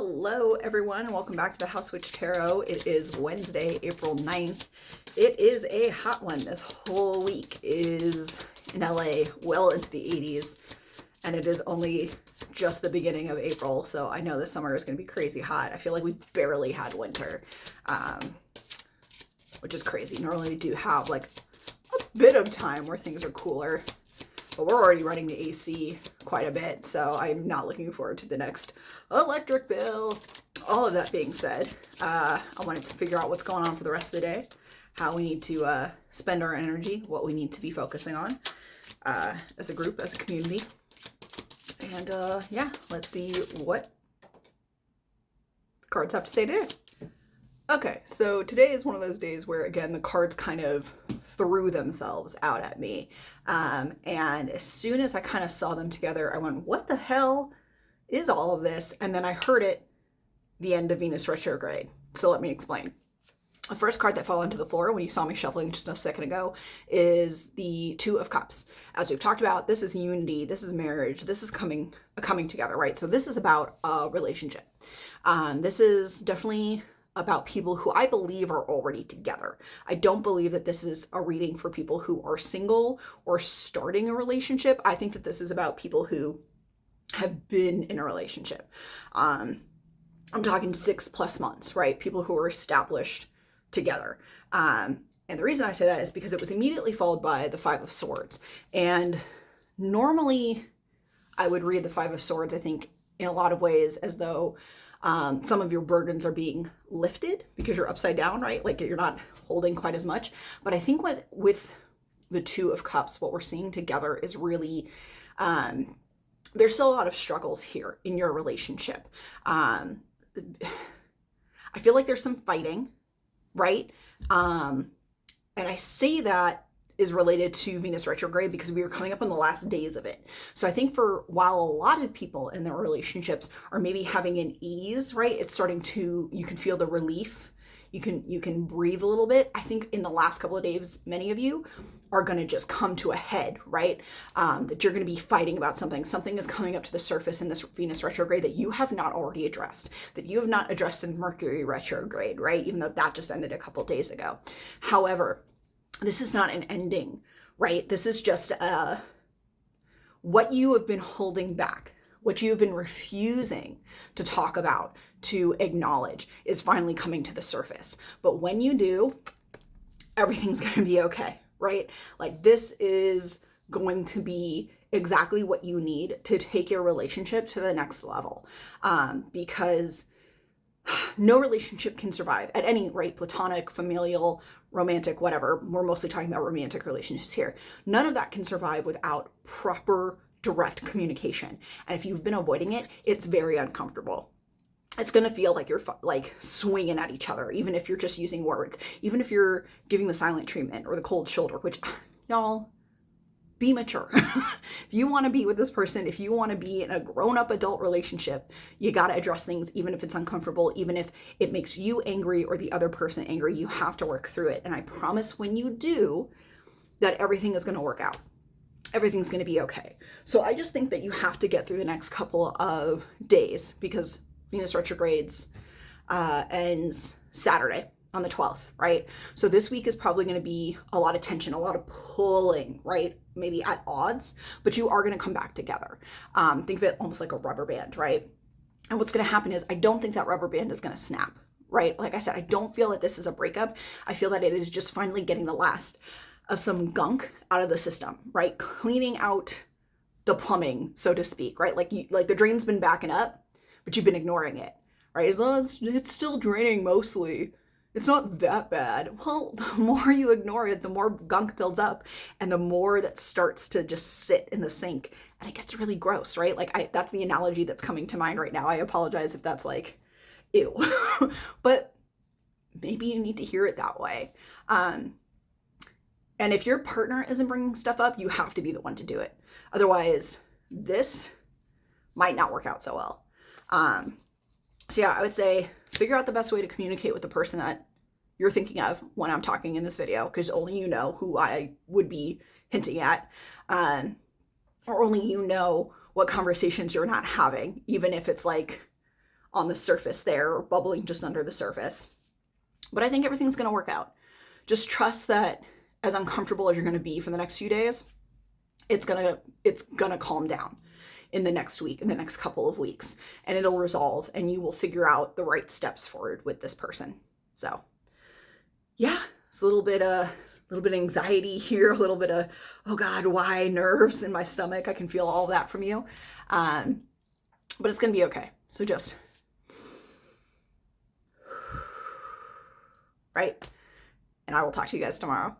Hello everyone and welcome back to the House Witch Tarot. It is Wednesday, April 9th. It is a hot one. This whole week is in LA, well into the 80s, and it is only just the beginning of April, so I know this summer is going to be crazy hot. I feel like we barely had winter, which is crazy. Normally we do have like a bit of time where things are cooler, but we're already running the AC quite a bit, so I'm not looking forward to the next electric bill. All of that being said, I wanted to figure out what's going on for the rest of the day, how we need to spend our energy, what we need to be focusing on as a group, as a community. And yeah, let's see what the cards have to say today. Okay, so today is one of those days where, again, the cards kind of threw themselves out at me. And as soon as I kind of saw them together, I went, what the hell is all of this? And then I heard it, the end of Venus retrograde. So let me explain. The first card that fell onto the floor when you saw me shuffling just a second ago is the Two of Cups. As we've talked about, this is unity, this is marriage, this is coming together, right? So this is about a relationship. This is definitely about people who I believe are already together. I don't believe that this is a reading for people who are single or starting a relationship. I think that this is about people who have been in a relationship. I'm talking 6+ months, right? People who are established together. And the reason I say that is because it was immediately followed by the Five of Swords. And normally I would read the Five of Swords, I think, in a lot of ways as though some of your burdens are being lifted because you're upside down, right? Like you're not holding quite as much. But I think with the Two of Cups, what we're seeing together is really, there's still a lot of struggles here in your relationship. I feel like there's some fighting, right? And I say that is related to Venus retrograde because we are coming up on the last days of it. So I think while a lot of people in their relationships are maybe having an ease, right? It's starting to, you can feel the relief. You can breathe a little bit. I think in the last couple of days, many of you are going to just come to a head, right? That you're going to be fighting about something. Something is coming up to the surface in this Venus retrograde that you have not already addressed, that you have not addressed in Mercury retrograde, right? Even though that just ended a couple of days ago. However, this is not an ending, right? This is just what you have been holding back, what you have been refusing to talk about, to acknowledge, is finally coming to the surface. But when you do, everything's going to be okay, right? Like this is going to be exactly what you need to take your relationship to the next level, because no relationship can survive at any rate, platonic, familial, romantic, whatever. We're mostly talking about romantic relationships here. None of that can survive without proper direct communication. And if you've been avoiding it, it's very uncomfortable. It's going to feel like you're like swinging at each other, even if you're just using words, even if you're giving the silent treatment or the cold shoulder, which y'all, be mature. If you want to be with this person, if you want to be in a grown-up adult relationship, you got to address things, even if it's uncomfortable, even if it makes you angry or the other person angry. You have to work through it. And I promise when you do, that everything is going to work out. Everything's going to be okay. So I just think that you have to get through the next couple of days because Venus retrogrades ends Saturday on the 12th, right? So this week is probably going to be a lot of tension, a lot of pulling, right? Maybe at odds, but you are going to come back together. Think of it almost like a rubber band, right? And what's going to happen is I don't think that rubber band is going to snap, right? Like I said, I don't feel that this is a breakup. I feel that it is just finally getting the last of some gunk out of the system, right? Cleaning out the plumbing, so to speak, right? Like the drain's been backing up, but you've been ignoring it, right? As long as it's still draining mostly, it's not that bad. Well, the more you ignore it, the more gunk builds up and the more that starts to just sit in the sink and it gets really gross, right? Like that's the analogy that's coming to mind right now. I apologize if that's like, ew, but maybe you need to hear it that way. And if your partner isn't bringing stuff up, you have to be the one to do it. Otherwise, this might not work out so well. So yeah, I would say figure out the best way to communicate with the person that you're thinking of when I'm talking in this video, because only you know who I would be hinting at, or only you know what conversations you're not having, even if it's like on the surface there, or bubbling just under the surface. But I think everything's going to work out. Just trust that as uncomfortable as you're going to be for the next few days, it's going to calm down in the next week, in the next couple of weeks, and it'll resolve, and you will figure out the right steps forward with this person. So yeah, it's a little bit of anxiety here, a little bit of, oh God, why, nerves in my stomach. I can feel all that from you. But it's going to be okay. So just, right? And I will talk to you guys tomorrow.